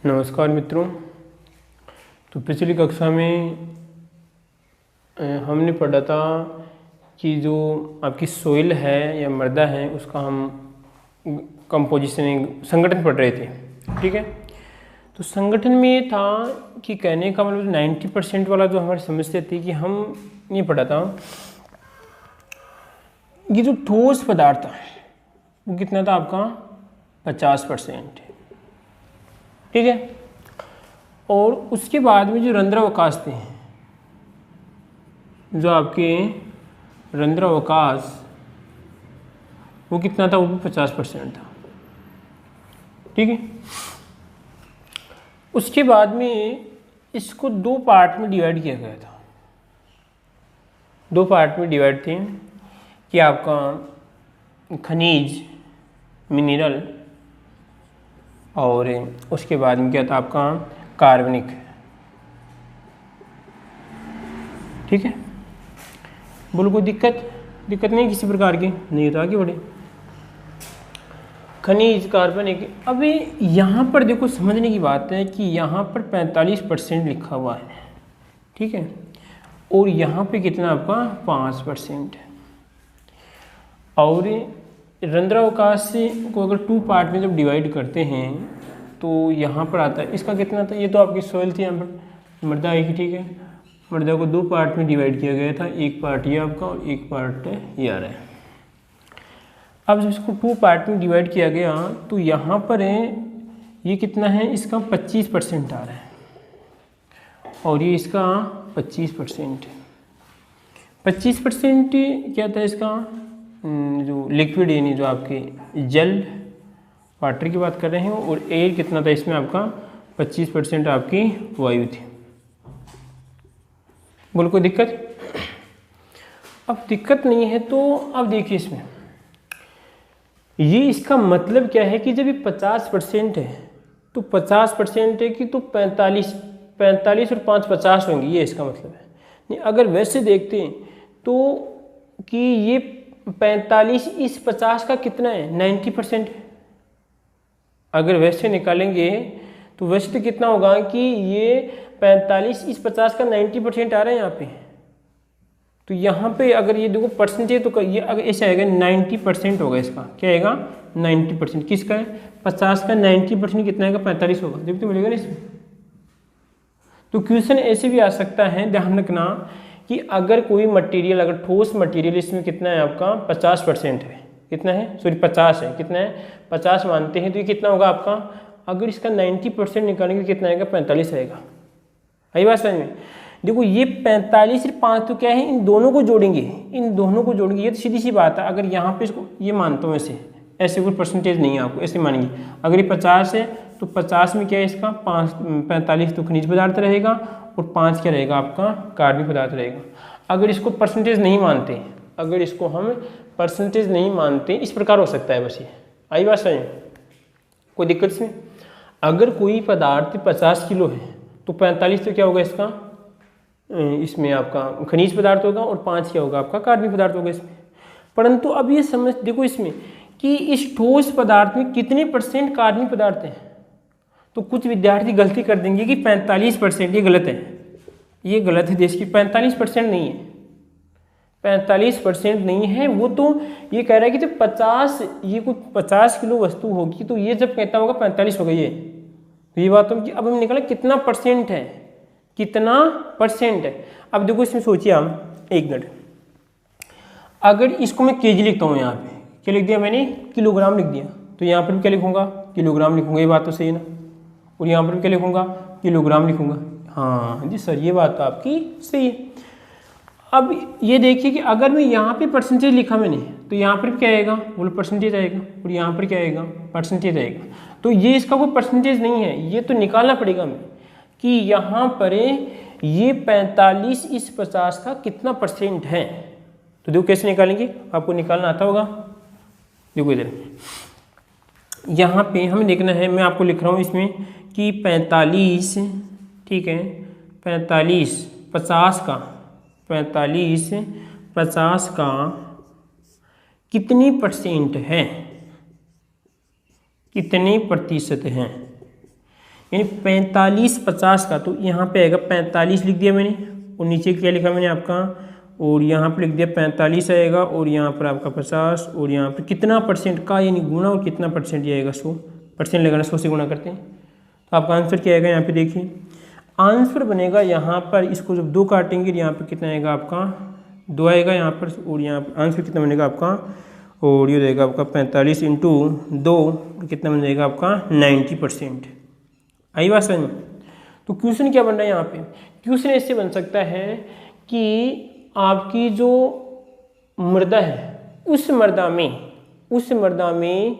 नमस्कार मित्रों। तो पिछली कक्षा में हमने पढ़ा था कि जो आपकी सोइल है या मृदा है उसका हम कंपोजिशन संगठन पढ़ रहे थे। ठीक है, तो संगठन में ये था कि कहने का मतलब 90% वाला जो हमारी समस्या थी कि हम ये पढ़ा था ये जो ठोस पदार्थ है वो कितना था आपका 50%। ठीक है, और उसके बाद में जो रंध्रावकाश थे, जो आपके रंध्रावकाश वो कितना था, वो भी 50% था। ठीक है, उसके बाद में इसको दो पार्ट में डिवाइड किया गया था। दो पार्ट में डिवाइड थे कि आपका खनिज मिनरल और उसके बाद में क्या था आपका कार्बनिक। ठीक है, बोलो कोई दिक्कत नहीं किसी प्रकार की नहीं होता आगे बढ़े। खनिज कार्बनिक। अभी यहाँ पर देखो समझने की बात है कि यहाँ पर 45% लिखा हुआ है। ठीक है, और यहाँ पे कितना आपका 5% है। और रंध्रावकाश को अगर टू पार्ट में जब डिवाइड करते हैं तो यहाँ पर आता है इसका कितना था। ये तो आपकी सोइल थी, यहाँ पर मृदा आएगी। ठीक है, मृदा को दो पार्ट में डिवाइड किया गया था, एक पार्ट ये आपका और एक पार्ट ये आ रहा है। अब जब इसको टू पार्ट में डिवाइड किया गया तो यहाँ पर ये कितना है, इसका 25% आ रहा है और ये इसका 25% है। 25% क्या था इसका, जो लिक्विड यानी जो आपके जल वाटर की बात कर रहे हैं, और एयर कितना था इसमें आपका 25% आपकी वायु थी। बोलो कोई दिक्कत। अब दिक्कत नहीं है तो अब देखिए इसमें ये इसका मतलब क्या है कि जब ये 50% है तो 50% है कि तो 45 और 5 50 होंगे, ये इसका मतलब है। नहीं, अगर वैसे देखते हैं तो कि ये 45 इस 50 का कितना है, 90% है। अगर वैसे निकालेंगे तो वैसे तो कितना होगा कि ये 45 इस 50 का 90% आ रहा है यहाँ पे। तो यहाँ पे अगर ये देखो परसेंटेज तो ये अगर ऐसे आएगा 90% होगा इसका। क्या आएगा 90%। किसका है 50 का 90% कितना आएगा 45 होगा, जब तो मिलेगा ना इसमें। तो क्वेश्चन ऐसे भी आ सकता है, ध्यान रखना कि अगर कोई मटेरियल, अगर ठोस मटेरियल इसमें कितना है आपका 50% है, कितना है सॉरी 50 है, कितना है 50 मानते हैं तो ये कितना होगा आपका, अगर इसका 90% निकालेंगे कितना आएगा 45 आएगा। आई बात समझ में। देखो ये 45 और 5 तो क्या है, इन दोनों को जोड़ेंगे, ये तो सीधी सी बात है। अगर यहाँ पे इसको ये मानता हूँ ऐसे कोई परसेंटेज नहीं है, आपको ऐसे मानेंगे। अगर ये 50 है तो 50 में क्या है इसका 45 तो खनिज पदार्थ रहेगा और 5 क्या रहेगा आपका कार्बनिक पदार्थ रहेगा। अगर इसको परसेंटेज नहीं मानते, अगर इसको हम परसेंटेज नहीं मानते, इस प्रकार हो सकता है बस ये। आई बात समझ, कोई दिक्कत इसमें। अगर कोई पदार्थ 50 किलो है तो 45 तो क्या होगा इसका, इसमें आपका खनिज पदार्थ होगा और 5 क्या होगा आपका कार्बनिक पदार्थ होगा इसमें। परंतु अब ये समझ देखो इसमें कि इस ठोस पदार्थ में कितने % कार्बनिक पदार्थ हैं। तो कुछ विद्यार्थी गलती कर देंगे कि 45%, ये गलत है, ये गलत है देश की। 45% नहीं है, 45% नहीं है। वो तो ये कह रहा है कि जब 50 ये कुछ 50 किलो वस्तु होगी तो ये जब कहता होगा 45 होगा ये। तो ये बात हम कि अब हम निकाला कितना % है, कितना % है। अब देखो इसमें सोचिए हम एक मिनट, अगर इसको मैं केजी लिखता हूँ, यहाँ पे क्या लिख दिया मैंने, किलोग्राम लिख दिया, तो यहाँ पर भी क्या लिखूंगा किलोग्राम लिखूंगा, ये बात तो सही है ना। और यहाँ पर भी क्या लिखूंगा किलोग्राम लिखूंगा। हाँ जी सर, ये बात तो आपकी सही है। अब ये देखिए कि अगर मैं यहाँ पे परसेंटेज लिखा मैंने तो यहाँ पर क्या आएगा, बोलो परसेंटेज आएगा, और यहाँ पर क्या आएगा परसेंटेज आएगा। तो ये इसका कोई परसेंटेज नहीं है, ये तो निकालना पड़ेगा हमें कि यहाँ पर ये 45 इस 50 का कितना % है। तो देखो कैसे निकालेंगे, आपको निकालना आता होगा। देखो इधर यहाँ पे हमें देखना है, मैं आपको लिख रहा हूँ इसमें कि 45, ठीक है 45 50 का 50 का कितनी % है, कितने प्रतिशत हैं। यानी 45-50 का, तो यहाँ पे आएगा 45 लिख दिया मैंने, और नीचे क्या लिखा मैंने आपका, और यहाँ पर लिख दिया 45 आएगा, और यहाँ पर आपका 50, और यहाँ पर कितना परसेंट का यानी गुना, और कितना परसेंट ये आएगा 100% लगाना, 100 से गुना करते हैं। तो आपका आंसर क्या आएगा, यहाँ पे देखिए आंसर बनेगा यहाँ पर, इसको जब 2 काटेंगे यहाँ पर कितना आएगा आपका 2 आएगा यहाँ पर, और यहाँ पर आंसर कितना बनेगा आपका, और ये रहेगा आपका 45 × 2 कितना बन जाएगा आपका 90%। आई बात समझ में। तो क्वेश्चन क्या बन रहा है यहाँ पे, क्वेश्चन ऐसे बन सकता है कि आपकी जो मृदा है उस मृदा में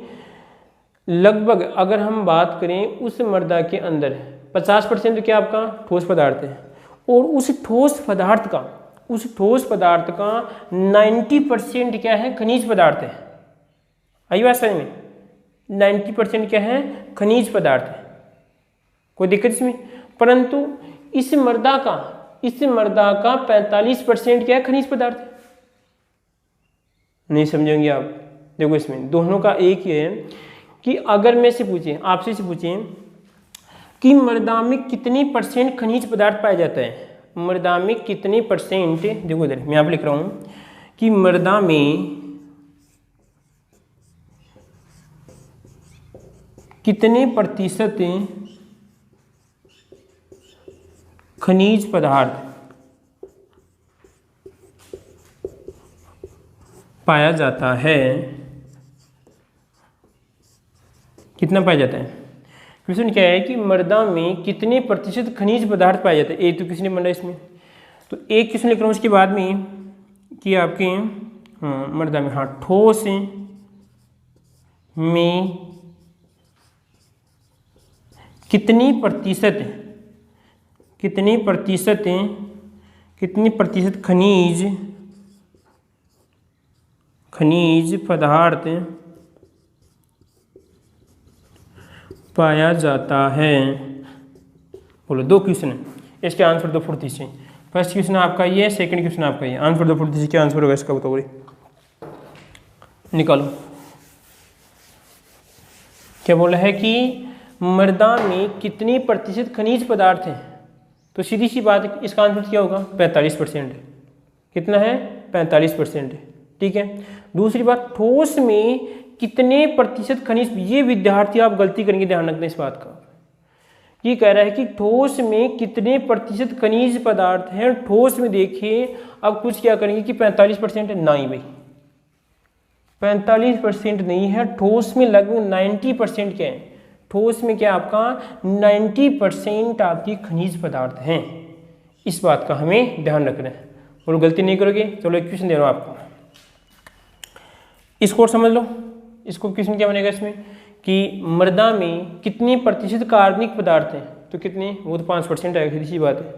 लगभग अगर हम बात करें उस मृदा के अंदर 50% क्या आपका ठोस पदार्थ है, और उस ठोस पदार्थ का 90% क्या है खनिज पदार्थ है। आई बात समझ में, 90% क्या है खनिज पदार्थ है, कोई दिक्कत इसमें। परंतु इस मृदा का 45% क्या है खनिज पदार्थ है। नहीं समझेंगे आप। देखो इसमें दोनों का एक ही है कि अगर मैं से पूछें, आपसे से पूछें कि मृदा में कितनी % खनिज पदार्थ पाया जाता है, मृदा में कितने %, देखो इधर मैं यहाँ पे लिख रहा हूँ कि मृदा में कितने प्रतिशत खनिज पदार्थ पाया जाता है, कितना पाया जाता है। क्वेश्चन क्या है कि मृदा में कितने % खनिज पदार्थ पाया जाता है। एक तो किसने बना इसमें, तो एक क्वेश्चन लिख रहा हूँ। उसके बाद में कि आपके मृदा में ठोस में कितनी प्रतिशत खनिज पदार्थ पाया जाता है। बोलो 2 क्वेश्चन है, इसके आंसर दो फुर्ती से। फर्स्ट क्वेश्चन आपका ये, सेकंड क्वेश्चन आपका ये। आंसर दो फुर्ती से, क्या आंसर होगा इसका बताओ, निकालो। क्या बोला है कि मृदा में कितनी % खनिज पदार्थ है, तो सीधी सी बात है इसका आंसर क्या होगा 45%। कितना है 45%, ठीक है। दूसरी बात, ठोस में कितने % खनिज, ये विद्यार्थी आप गलती करेंगे, ध्यान रखना इस बात का। ये कह रहा है कि ठोस में कितने % खनिज पदार्थ हैं। ठोस में देखिए अब कुछ क्या करेंगे कि 45% है, नहीं भाई 45% नहीं है, ठोस में लगभग 90% क्या है, ठोस में क्या आपका 90% आपकी खनिज पदार्थ हैं। इस बात का हमें ध्यान रखना है और गलती नहीं करोगे। चलो एक क्वेश्चन दे रहा हूँ आपको, इसको समझ लो। इसको क्वेश्चन क्या बनेगा इसमें कि मृदा में कितनी % कार्बनिक पदार्थ हैं, तो कितने, वो तो 5% आएगा, सीधी सी बात है,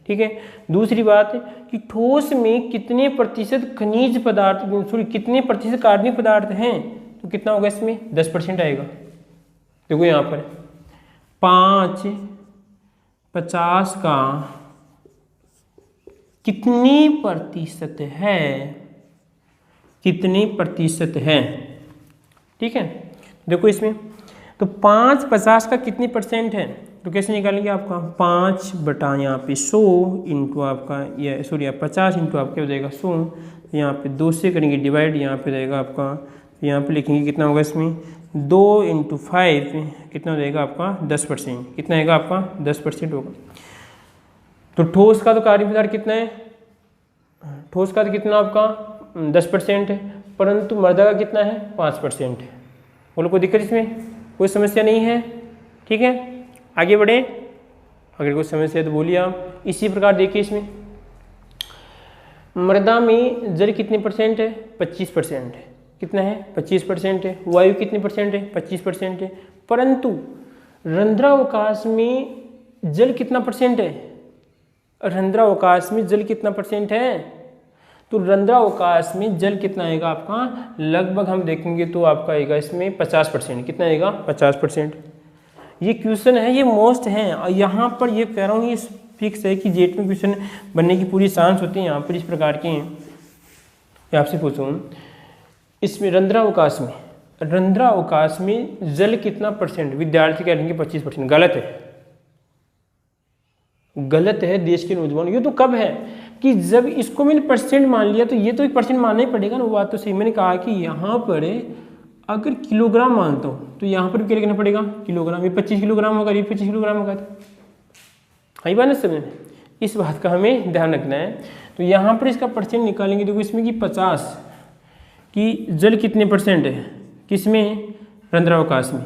ठीक है। दूसरी बात है कि ठोस में कितने % खनिज पदार्थ, सॉरी कितने % कार्बनिक पदार्थ हैं, तो कितना होगा इसमें 10% आएगा। देखो यहाँ पर 5 50 का कितनी प्रतिशत है, कितनी प्रतिशत है, ठीक है। देखो इसमें तो 5 50 का कितनी % है, तो कैसे निकालेंगे आपका 5 बटा यहाँ पे 100 इंटू आपका ये सॉरी 50 इंटू आपके हो जाएगा 100, यहाँ पे 2 से करेंगे डिवाइड, यहाँ पे रहेगा आपका, यहाँ पे लिखेंगे कितना होगा इसमें 2 × 5 कितना हो जाएगा आपका 10%, कितना आएगा आपका 10% होगा। तो ठोस का तो कार्बनिक पदार्थ कितना है, ठोस का तो कितना आपका 10% है, परंतु मृदा का कितना है 5% है। बोलो कोई दिक्कत इसमें, कोई समस्या नहीं है, ठीक है। आगे बढ़े, अगर कोई समस्या है तो बोलिए आप। इसी प्रकार देखिए इसमें मृदा में जल कितने % है 25% है, कितना है 25% है। वायु कितने % है 25% है, परंतु रंध्रावकाश में जल कितना % है, रंध्रावकाश में जल कितना % है, तो रंध्रावकाश में जल कितना आएगा आपका, लगभग हम देखेंगे तो आपका आएगा इसमें 50%, कितना आएगा 50%। ये क्वेश्चन है, ये मोस्ट है, और यहाँ पर ये कह रहा हूँ ये फिक्स है कि जेट में क्वेश्चन बनने की पूरी चांस होती है। यहाँ पर इस प्रकार के हैं, आपसे पूछूँ इसमें रंध्रावकाश में जल कितना %, विद्यार्थी कह लेंगे 25%, गलत है, गलत है देश के नौजवान। ये तो कब है कि जब इसको मैंने परसेंट मान लिया, तो ये तो एक परसेंट मानना ही पड़ेगा ना। वो बात तो सही, मैंने कहा कि यहाँ पर अगर किलोग्राम मानता हूँ तो यहाँ पर भी क्या लिखना पड़ेगा, किलोग्राम। ये 25 किलोग्राम होगा, ये 25 किलोग्राम होगा। आई बात ना समझ में, इस बात का हमें ध्यान रखना है। तो यहाँ पर इसका परसेंट निकालेंगे, देखो इसमें कि 50 की जल कितने परसेंट है, किसमें, रंध्रावकाश में।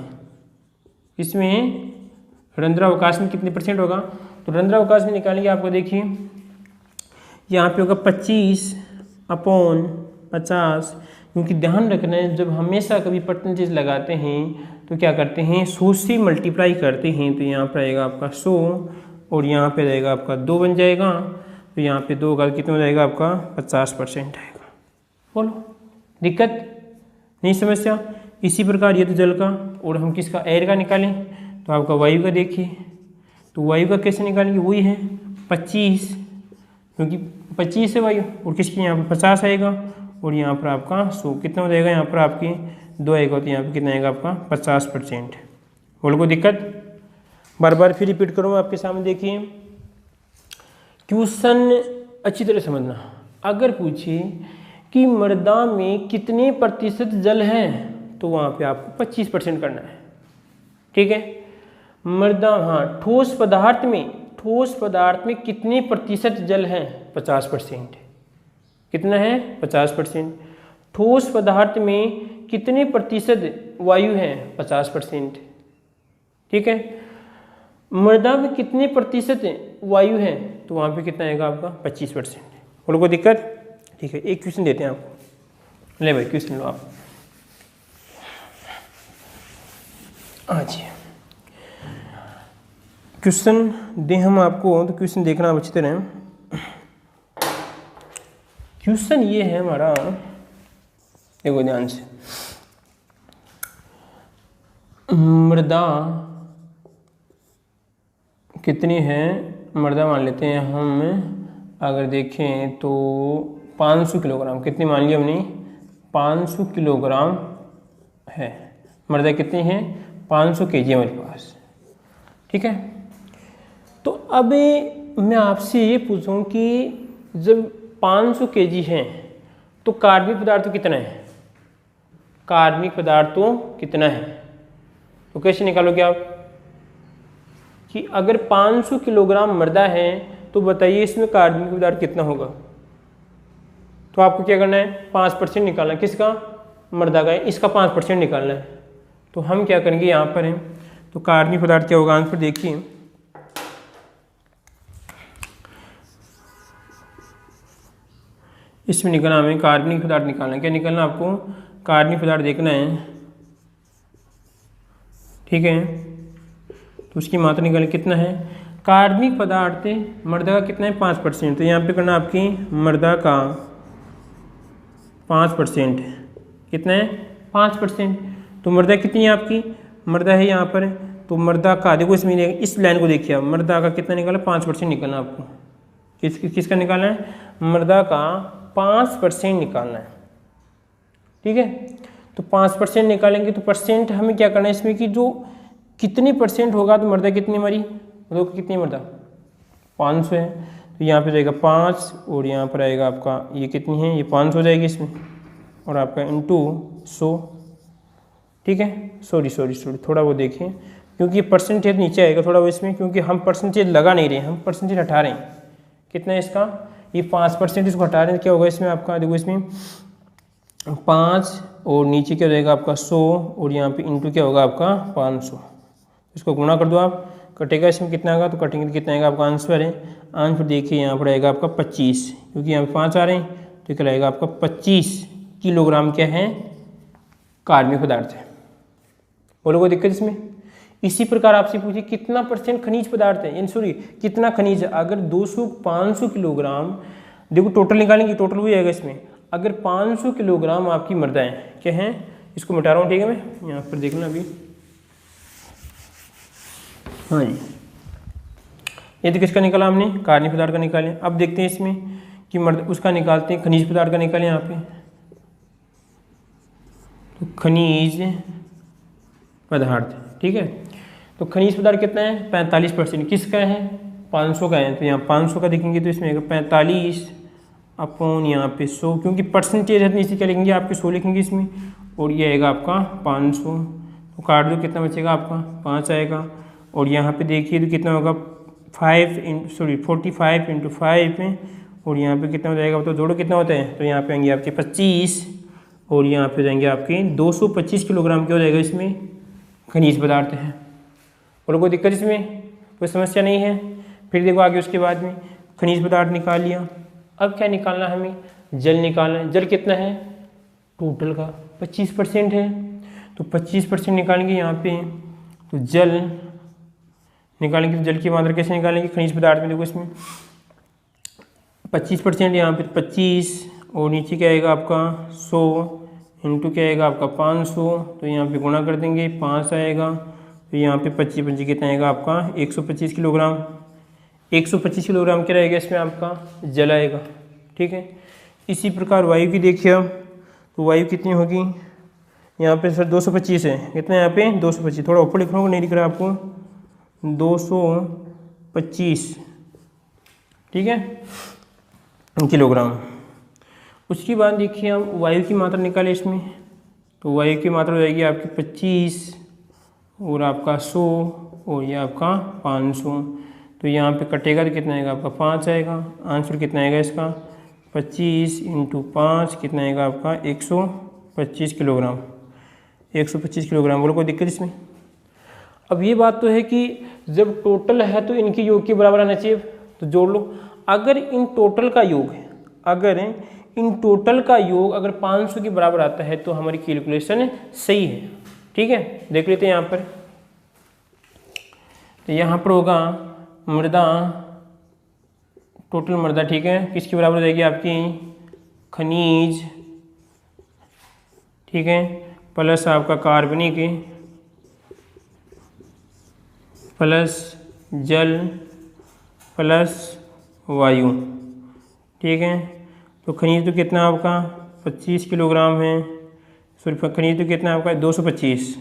इसमें रंध्रावकाश में कितने परसेंट होगा, तो रंध्रावकाश में निकालेंगे आपको। देखिए यहाँ पे होगा 25/50, क्योंकि ध्यान रखना है जब हमेशा कभी परसेंटेज लगाते हैं तो क्या करते हैं, 100 से मल्टीप्लाई करते हैं। तो यहाँ पर आएगा आपका 100 और यहाँ पे रहेगा आपका 2 बन जाएगा। तो यहाँ पे 2 का कितना हो जाएगा आपका 50% आएगा। बोलो दिक्कत नहीं, समस्या। इसी प्रकार ये तो जल का, और हम किसका, एयर का निकालें तो आपका वायु का। देखिए तो वायु का कैसे निकालेंगे, वही है 25, क्योंकि 25 है वायु, और किसकी यहाँ पर 50 आएगा, और यहाँ पर आपका 100 कितना हो जाएगा, यहाँ पर आपकी 2 आएगा। तो यहाँ पर कितना आएगा आपका 50%। बोलो कोई दिक्कत, बार बार फिर रिपीट करूँ आपके सामने। देखिए क्वेश्चन अच्छी तरह समझना। अगर पूछे कि मृदा में कितने प्रतिशत जल है, तो वहाँ पे आपको 25% करना है, ठीक है। मृदा, हाँ, ठोस पदार्थ में कितने प्रतिशत जल है, 50%। कितना है, 50%। ठोस पदार्थ में कितने प्रतिशत वायु है, 50%, ठीक है। मृदा में कितने प्रतिशत वायु है, तो वहाँ पे कितना आएगा आपका 25%। बोलो कोई दिक्कत, ठीक है। एक क्वेश्चन देते हैं आपको, ले भाई क्वेश्चन लो आप। अच्छा क्वेश्चन दे हम आपको, तो क्वेश्चन देखना आप अच्छी तरह। क्वेश्चन ये है हमारा, देखो ध्यान से। मृदा कितनी है, मृदा मान लेते हैं हम, अगर देखें तो 500 किलोग्राम। कितनी मान लिया हमने, 500 किलोग्राम है मृदा। कितनी है, 500 kg हमारे पास, ठीक है। तो अब मैं आपसे ये पूछूं कि जब 500 kg है तो कार्बनिक पदार्थ कितना है, कार्बनिक पदार्थों कितना है। तो कैसे निकालोगे आप कि अगर 500 किलोग्राम मृदा है तो बताइए इसमें कार्बनिक पदार्थ कितना होगा। तो आपको क्या करना है, 5% निकालना है। किसका, मृदा का, इसका 5% निकालना है। तो हम क्या करेंगे, यहाँ पर है तो कार्बनिक पदार्थ क्या होगा, आंसर देखिए। इसमें निकालना, हमें कार्बनिक पदार्थ निकालना है। क्या निकालना आपको, कार्बनिक पदार्थ देखना है, ठीक है। तो उसकी मात्रा निकालें, कितना है कार्बनिक पदार्थ मृदा का, कितना है 5%। तो यहाँ पे करना आपकी मृदा का 5%, कितना है 5%। तो मृदा कितनी है आपकी, मृदा है यहाँ पर, तो मृदा का देखो इसमें, इस लाइन को देखिए आप, मृदा का कितना निकाला, 5% निकालना आपको। किसका निकालना है, मृदा का 5% निकालना है, ठीक है। तो 5% निकालेंगे तो परसेंट हमें क्या करना है इसमें कि जो कितनी परसेंट होगा, तो मृदा कितनी हमारी, देखो कितनी मृदा 500 है। तो यहाँ पे जाएगा 5 और यहाँ पर आएगा आपका ये कितनी है, ये 500 हो जाएगी इसमें, और आपका इंटू 100, ठीक है। सॉरी थोड़ा वो देखें, क्योंकि ये परसेंटेज नीचे आएगा थोड़ा वो इसमें, क्योंकि हम परसेंटेज लगा नहीं रहे हैं, हम परसेंटेज हटा रहे हैं। कितना है इसका, ये 5% इसको हटा रहे हैं। क्या होगा इसमें आपका, देखो इसमें 5 और नीचे क्या हो जाएगा आपका 100 और यहाँ पे इंटू क्या होगा आपका 500। इसको गुणा कर दो आप, कटेगा इसमें कितना आएगा, तो कटेंगे तो कितना आएगा आपका आंसर है। आंसर देखिए यहाँ पर आएगा आपका 25, क्योंकि यहाँ पे 5 आ रहे हैं, तो क्या आएगा आपका 25 किलोग्राम क्या है, कार्बनिक पदार्थ है। बोलो कोई दिक्कत इसमें। इसी प्रकार आपसे पूछिए कितना परसेंट खनिज पदार्थ है, सॉरी कितना खनिज है। अगर 500 किलोग्राम, देखो टोटल निकालेंगे, टोटल वही आएगा इसमें। अगर 500 किलोग्राम आपकी मृदाएं क्या हैं, इसको मिटा रहा हूँ, ठीक है। मैं यहाँ पर देखना अभी, हाँ जी, ये तो किसका निकाला हमने, कार्बनिक पदार्थ का निकाले। अब देखते हैं इसमें कि उसका निकालते हैं, खनिज पदार्थ का निकालें यहाँ पे। तो खनिज पदार्थ, ठीक है। तो खनिज पदार्थ कितना है, 45%। किसका है, 500 का है, तो यहाँ 500 का देखेंगे तो इसमें आएगा 45 अपॉन यहाँ पे 100, क्योंकि परसेंटेज है तो इसी क्या लिखेंगे आपके 100 लिखेंगे इसमें, और ये आएगा आपका 500। तो काट दो, कितना बचेगा आपका 5 आएगा। और यहाँ पे देखिए तो कितना होगा 45 इंटू 5 है, और यहाँ पे कितना हो जाएगा तो जोड़ो कितना होता है, तो यहाँ पे आएंगे आपके 25, और यहाँ पे जाएंगे आपके 225 किलोग्राम क्या हो जाएगा इसमें खनिज पदार्थ है। और कोई दिक्कत इसमें कोई समस्या नहीं है। फिर देखो आगे उसके बाद में खनिज पदार्थ निकाल लिया, अब क्या निकालना है हमें, जल निकालना है। जल कितना है टोटल का 25% है, तो 25% निकालेंगे यहाँ पे, तो जल निकालेंगे। तो जल की मात्रा कैसे निकालेंगे खनिज पदार्थ में, देखो इसमें 25% यहाँ पे 25, और नीचे क्या आएगा आपका 100 इंटू क्या आएगा आपका 500, तो यहाँ पे गुणा कर देंगे 5 आएगा। तो यहाँ पे 25 कितना आएगा आपका 125 किलोग्राम। 125 किलोग्राम क्या रहेगा इसमें आपका जल आएगा, ठीक है। इसी प्रकार वायु की देखिए आप, तो वायु कितनी होगी, यहाँ पे सर 225 है, कितना यहाँ पे 225, थोड़ा ऊपर लिख रहा हूँ नहीं दिख रहा आपको, 225, ठीक है किलोग्राम। उसके बाद देखिए हम वायु की मात्रा निकालें इसमें, तो वायु की मात्रा हो जाएगी आपकी 25 और आपका 100 और ये आपका 500। तो यहाँ पे कटेगा तो कितना आएगा आपका 5 आएगा। आंसर कितना आएगा इसका 25 इंटू 5 कितना आएगा आपका 125 किलोग्राम। 125 किलोग्राम, बोलो कोई दिक्कत इसमें। अब ये बात तो है कि जब टोटल है तो इनके योग के बराबर आना चाहिए, तो जोड़ लो। अगर इन टोटल का योग है, अगर इन टोटल का योग अगर 500 के बराबर आता है तो हमारी कैलकुलेशन सही है, ठीक है। देख लेते हैं यहाँ पर, तो यहाँ पर होगा मृदा, टोटल मृदा, ठीक है, किसके बराबर हो जाएगी आपकी खनिज, ठीक है, प्लस आपका कार्बनिक प्लस जल प्लस वायु, ठीक है। तो खनिज तो कितना आपका 25 किलोग्राम है, सॉरी खनिज तो कितना आपका 225,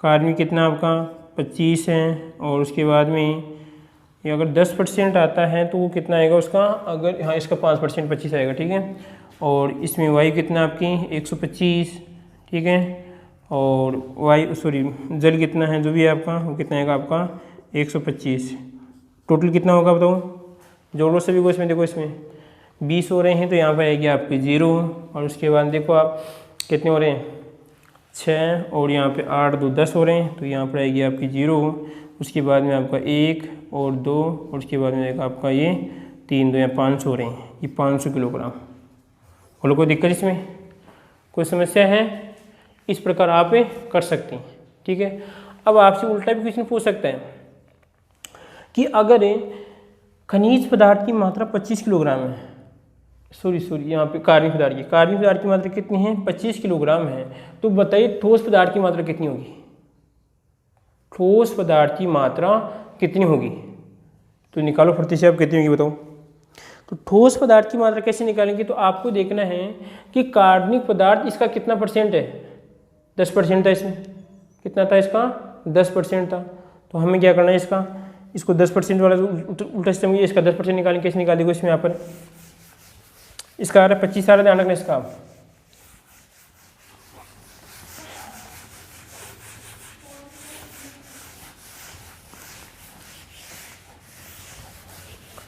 कार्बन कितना आपका 25 है, और उसके बाद में ये अगर 10% आता है तो वो कितना आएगा उसका, अगर हाँ इसका 5% 25 आएगा, ठीक है। और इसमें वायु कितना आपकी 125, ठीक है, और वायु सॉरी जल कितना है जो भी है आपका वो कितना आएगा आपका 125। टोटल कितना होगा बताओ, जोड़ो सभी को। इसमें देखो इसमें 20 हो रहे हैं तो यहाँ पर आएगी आपकी 0, और उसके बाद देखो आप कितने हो रहे हैं 6, और यहाँ पे 8 2 10 हो रहे हैं, तो यहाँ पर आएगी आपकी 0। उसके बाद में आपका 1 और 2, और उसके बाद में आएगा आपका ये 3 2 या 5 हो रहे हैं, ये 500 किलोग्राम। बोलो कोई दिक्कत इसमें, कोई समस्या है, इस प्रकार आप कर सकते हैं, ठीक है। अब आपसे उल्टा भी क्वेश्चन पूछ सकता है कि अगर खनिज पदार्थ की मात्रा 25 किलोग्राम है, सॉरी यहाँ पे कार्बनिक पदार्थ की मात्रा कितनी है 25 किलोग्राम है, तो बताइए ठोस पदार्थ की मात्रा कितनी होगी, ठोस पदार्थ की मात्रा कितनी होगी, तो निकालो प्रतिशत कितनी होगी बताओ। तो ठोस पदार्थ की मात्रा कैसे निकालेंगे, तो आपको देखना है कि कार्बनिक पदार्थ इसका कितना परसेंट है, 10% था, इसमें कितना था इसका 10% था। तो हमें क्या करना है इसको 10% वाला उल्टा सिस्टम, इसका 10% निकालेंगे, कैसे निकाल देंगे इसमें, यहाँ पर इसका आ रहा है 25 आ रहा है, ध्यान रखना इसका।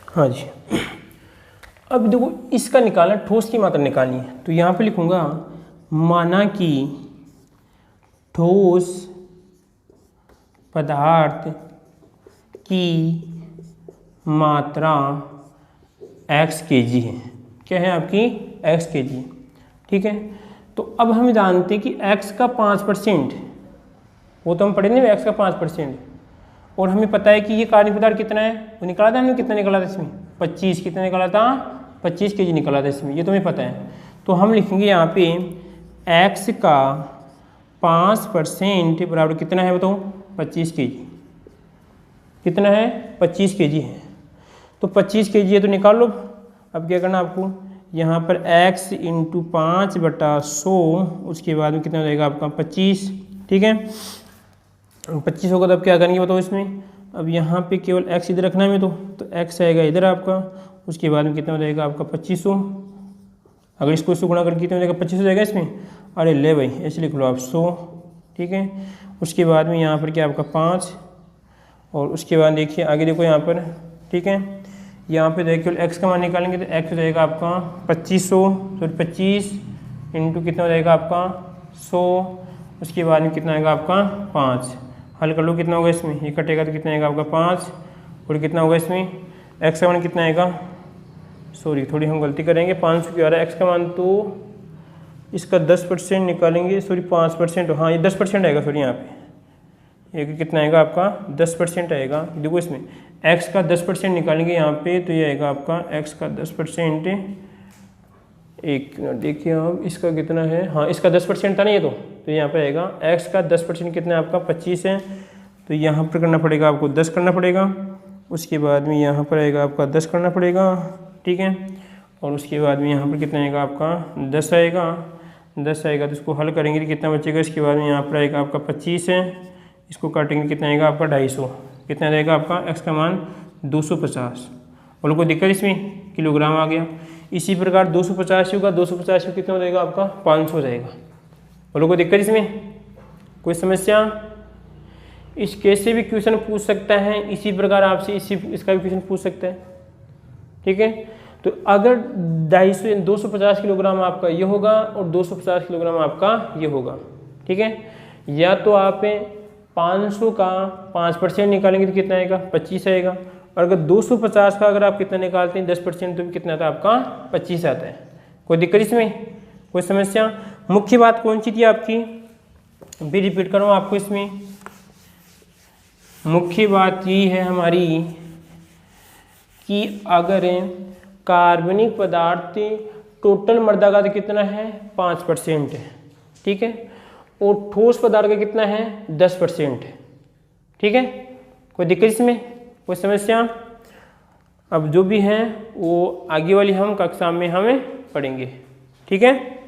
हाँ जी, अब देखो इसका निकालना, ठोस की मात्रा निकालनी है, तो यहाँ पे लिखूंगा माना कि ठोस पदार्थ की मात्रा x kg है, क्या है आपकी x kg, ठीक है। तो अब हम जानते हैं कि x का 5%, वो तो हम पढ़े नहीं, x का 5%, और हमें पता है कि ये कार्बनिक पदार्थ कितना है, वो निकाला था हमने, कितना निकाला था इसमें 25, कितना निकाला था 25 kg निकाला था इसमें, ये तुम्हें पता है। तो हम लिखेंगे यहाँ पे x का 5% बराबर कितना है बताओ 25 kg, कितना है 25 kg है, तो 25 kg है तो निकाल लो। अब क्या करना आपको, यहाँ पर x इंटू 5/100, उसके बाद में कितना हो जाएगा आपका 25, ठीक है। 25 होगा तो अब क्या करेंगे बताओ, इसमें अब यहाँ पे केवल x इधर रखना है हमें, तो x आएगा इधर आपका, उसके बाद में कितना हो जाएगा आपका 2500। अगर इसको इसको गुणा करके कितना हो जाएगा 2500 हो जाएगा इसमें। अरे ले भाई ऐसे लिख लो आप 100, ठीक है। उसके बाद में यहाँ पर क्या आपका 5, और उसके बाद देखिए आगे देखो यहाँ पर, ठीक है। यहाँ पे देखिए x का मान निकालेंगे तो x हो जाएगा आपका 2500, तो 25 इंटू कितना हो जाएगा आपका 100, उसके बाद में कितना आएगा आपका 5। हल कर लो कितना होगा इसमें, ये कटेगा तो कितना आएगा आपका 5, और कितना होगा इसमें x का मान कितना आएगा, सॉरी थोड़ी हम गलती करेंगे, 500 क्यों आ रहा है x का मान, तो इसका 10% निकालेंगे, सॉरी 5%, हाँ ये 10% आएगा, सॉरी यहाँ पे ये कितना आएगा आपका 10% आएगा। देखो इसमें x का 10% निकालेंगे यहाँ पे, तो ये आएगा आपका x का 10%, एक मिनट देखिए आप इसका कितना है, हाँ इसका 10% था ना ये, तो यहाँ पे आएगा x का 10% कितना है आपका 25 है, तो यहाँ पर करना पड़ेगा आपको 10 करना पड़ेगा, उसके बाद में यहाँ पर आएगा आपका 10 करना पड़ेगा, ठीक है। और उसके बाद में यहाँ पर कितना आएगा आपका 10 आएगा, 10 आएगा तो इसको हल करेंगे तो कितना बचेगा, इसके बाद में यहाँ पर आएगा आपका 25 है, इसको काटेंगे कितना आएगा आपका 250, कितना रहेगा आपका x का मान 250। और कोई दिक्कत इसमें, किलोग्राम आ गया। इसी प्रकार 250 होगा, 250 कितना हो जाएगा आपका 500 हो जाएगा। और कोई दिक्कत इसमें, कोई समस्या। इस केस से भी क्वेश्चन पूछ सकता है, इसी प्रकार आपसे इसका भी क्वेश्चन पूछ सकता है, ठीक है। तो अगर 250 किलोग्राम आपका ये होगा और 250 किलोग्राम आपका ये होगा, ठीक है। या तो आप 500 का 5% निकालेंगे तो कितना आएगा 25 आएगा, और अगर 250 का अगर आप कितना निकालते हैं 10% तो कितना आता है आपका 25 आता है। कोई दिक्कत इसमें, कोई समस्या। मुख्य बात कौन सी थी आपकी, भी रिपीट करूँ आपको, इसमें मुख्य बात ये है हमारी कि अगर कार्बनिक पदार्थ टोटल मृदा का तो कितना है 5% है, ठीक है, और ठोस पदार्थ का कितना है 10% है, ठीक है। कोई दिक्कत इसमें, कोई समस्या। अब जो भी है वो आगे वाली हम कक्षा में हमें पढ़ेंगे, ठीक है।